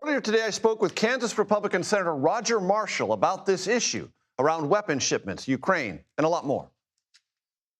Earlier today, I spoke with Kansas Republican Senator Roger Marshall about this issue around weapons shipments, Ukraine, and a lot more.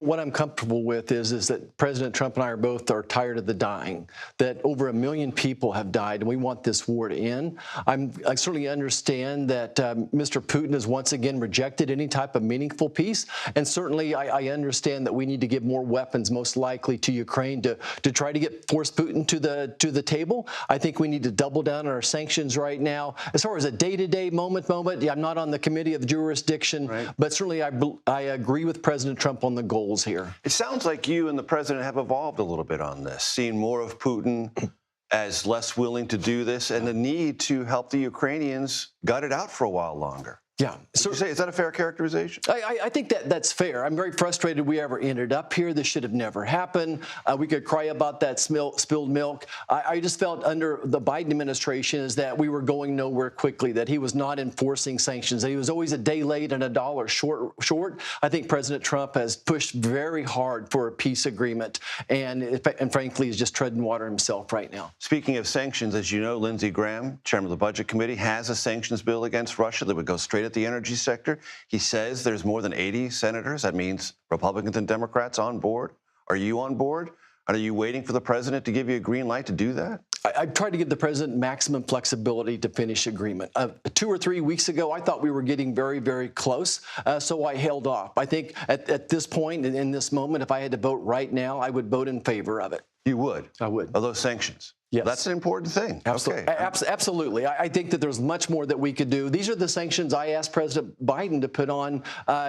What I'm comfortable with is that President Trump and I are tired of the dying, that over 1 million people have died, and we want this war to end. I certainly understand that Mr. Putin has once again rejected any type of meaningful peace, and certainly I understand that we need to give more weapons, most likely to Ukraine, to try to force Putin to the table. I think we need to double down on our sanctions right now. As far as a day-to-day moment, yeah, I'm not on the committee of jurisdiction, right, but certainly I agree with President Trump on the goal here. It sounds like you and the president have evolved a little bit on this, seeing more of Putin as less willing to do this and the need to help the Ukrainians gut it out for a while longer. Yeah. So, is that a fair characterization? I think that's fair. I'm very frustrated we ever ended up here. This should have never happened. We could cry about that spilled milk. I just felt under the Biden administration is that we were going nowhere quickly, that he was not enforcing sanctions, that he was always a day late and a dollar short. I think President Trump has pushed very hard for a peace agreement and frankly is just treading water himself right now. Speaking of sanctions, as you know, Lindsey Graham, chairman of the Budget Committee, has a sanctions bill against Russia that would go straight at the energy sector. He says there's more than 80 senators. That means Republicans and Democrats on board. Are you on board? Are you waiting for the president to give you a green light to do that? I've tried to give the president maximum flexibility to finish agreement. 2 or 3 weeks ago, I thought we were getting very, very close, so I held off. I think at this point, in this moment, if I had to vote right now, I would vote in favor of it. You would? I would. Of those sanctions? Yes. That's an important thing. Absolutely. Okay. Absolutely. I think that there's much more that we could do. These are the sanctions I asked President Biden to put on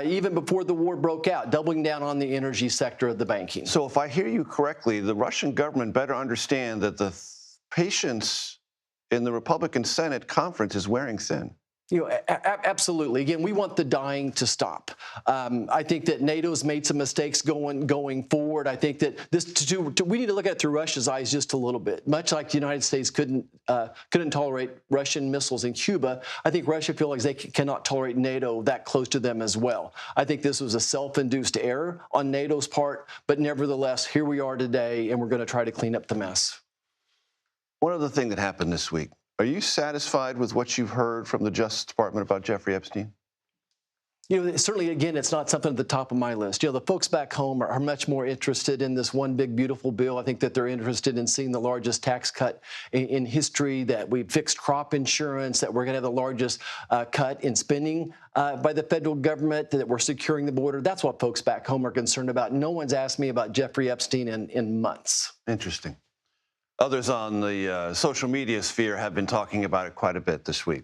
even before the war broke out, doubling down on the energy sector of the banking. So if I hear you correctly, the Russian government better understand that the patience in the Republican Senate conference is wearing thin. You know, absolutely. Again, we want the dying to stop. I think that NATO's made some mistakes going forward. I think that we need to look at it through Russia's eyes just a little bit. Much like the United States couldn't tolerate Russian missiles in Cuba, I think Russia feels like they cannot tolerate NATO that close to them as well. I think this was a self-induced error on NATO's part, but nevertheless, here we are today, and we're going to try to clean up the mess. One other thing that happened this week. Are you satisfied with what you've heard from the Justice Department about Jeffrey Epstein? You know, certainly, again, it's not something at the top of my list. You know, the folks back home are much more interested in this one big, beautiful bill. I think that they're interested in seeing the largest tax cut in history, that we've fixed crop insurance, that we're going to have the largest cut in spending by the federal government, that we're securing the border. That's what folks back home are concerned about. No one's asked me about Jeffrey Epstein in months. Interesting. Others on the social media sphere have been talking about it quite a bit this week.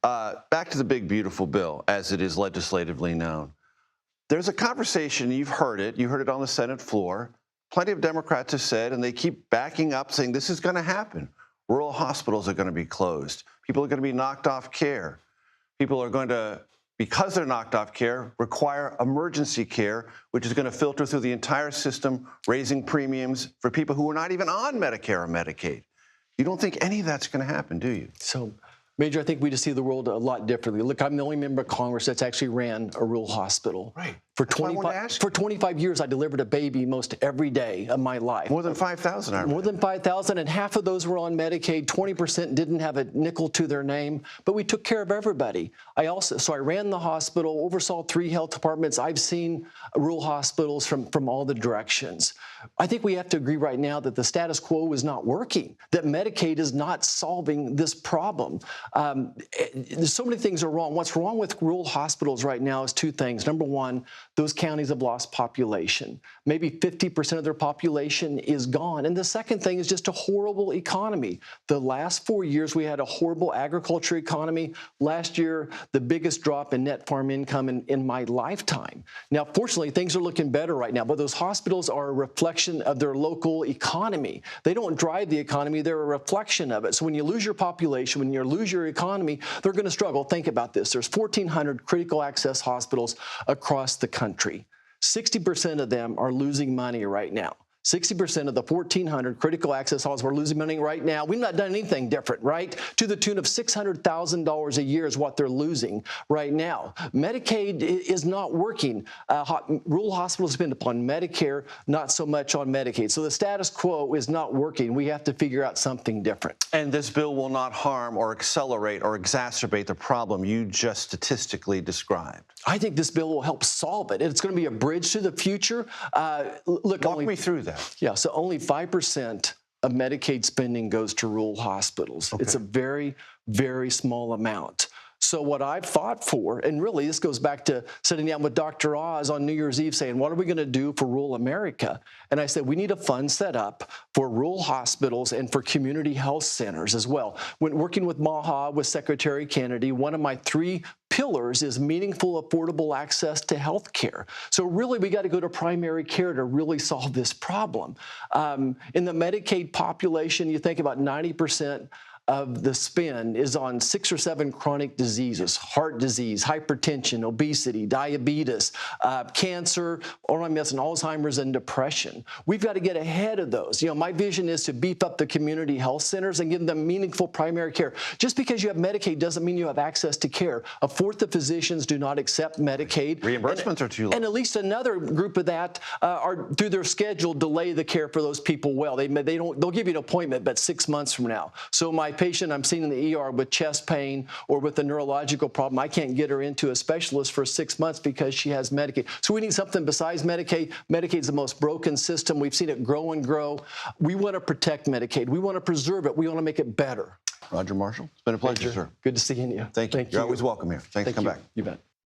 Back to the big, beautiful bill, as it is legislatively known. There's a conversation, you heard it on the Senate floor. Plenty of Democrats have said, and they keep backing up, saying this is going to happen. Rural hospitals are going to be closed. People are going to be knocked off care. People are going to, because they're knocked off care, require emergency care, which is going to filter through the entire system, raising premiums for people who are not even on Medicare or Medicaid. You don't think any of that's going to happen, do you? So, Major, I think we just see the world a lot differently. Look, I'm the only member of Congress that's actually ran a rural hospital. Right. For 25 years, I delivered a baby most every day of my life. More than 5,000, I remember. More than 5,000, and half of those were on Medicaid. 20% didn't have a nickel to their name, but we took care of everybody. So I ran the hospital, oversaw 3 health departments. I've seen rural hospitals from all the directions. I think we have to agree right now that the status quo is not working, that Medicaid is not solving this problem. There's so many things are wrong. What's wrong with rural hospitals right now is 2 things. Number one, those counties have lost population. Maybe 50% of their population is gone. And the second thing is just a horrible economy. The last 4 years, we had a horrible agriculture economy. Last year, the biggest drop in net farm income in my lifetime. Now, fortunately, things are looking better right now, but those hospitals are a reflection of their local economy. They don't drive the economy, they're a reflection of it. So when you lose your population, when you lose your economy, they're going to struggle. Think about this. There's 1,400 critical access hospitals across the country. 60% of them are losing money right now. 60% of the 1,400 critical access hospitals are losing money right now. We've not done anything different, right? To the tune of $600,000 a year is what they're losing right now. Medicaid is not working. Rural hospitals depend upon Medicare, not so much on Medicaid. So the status quo is not working. We have to figure out something different. And this bill will not harm or accelerate or exacerbate the problem you just statistically described. I think this bill will help solve it. It's going to be a bridge to the future. Walk me through that. Yeah, so only 5% of Medicaid spending goes to rural hospitals. Okay. It's a very, very small amount. So what I've fought for, and really this goes back to sitting down with Dr. Oz on New Year's Eve saying, what are we going to do for rural America? And I said, we need a fund set up for rural hospitals and for community health centers as well. When working with MAHA, with Secretary Kennedy, one of my 3 pillars is meaningful, affordable access to health care. So really, we got to go to primary care to really solve this problem. In the Medicaid population, you think about 90% of the spend is on 6 or 7 chronic diseases: heart disease, hypertension, obesity, diabetes, cancer, or I'm missing Alzheimer's and depression. We've got to get ahead of those. You know, my vision is to beef up the community health centers and give them meaningful primary care. Just because you have Medicaid doesn't mean you have access to care. A fourth of physicians do not accept Medicaid. Reimbursements are too low. And at least another group of that are, through their schedule, delay the care for those people well. They'll give you an appointment, but 6 months from now. So my patient I'm seeing in the ER with chest pain or with a neurological problem, I can't get her into a specialist for 6 months because she has Medicaid. So we need something besides Medicaid. Medicaid's the most broken system. We've seen it grow and grow. We want to protect Medicaid. We want to preserve it. We want to make it better. Roger Marshall, it's been a pleasure, sir. Good to see you. Thank you. You're always welcome here. Thanks for coming back. You bet.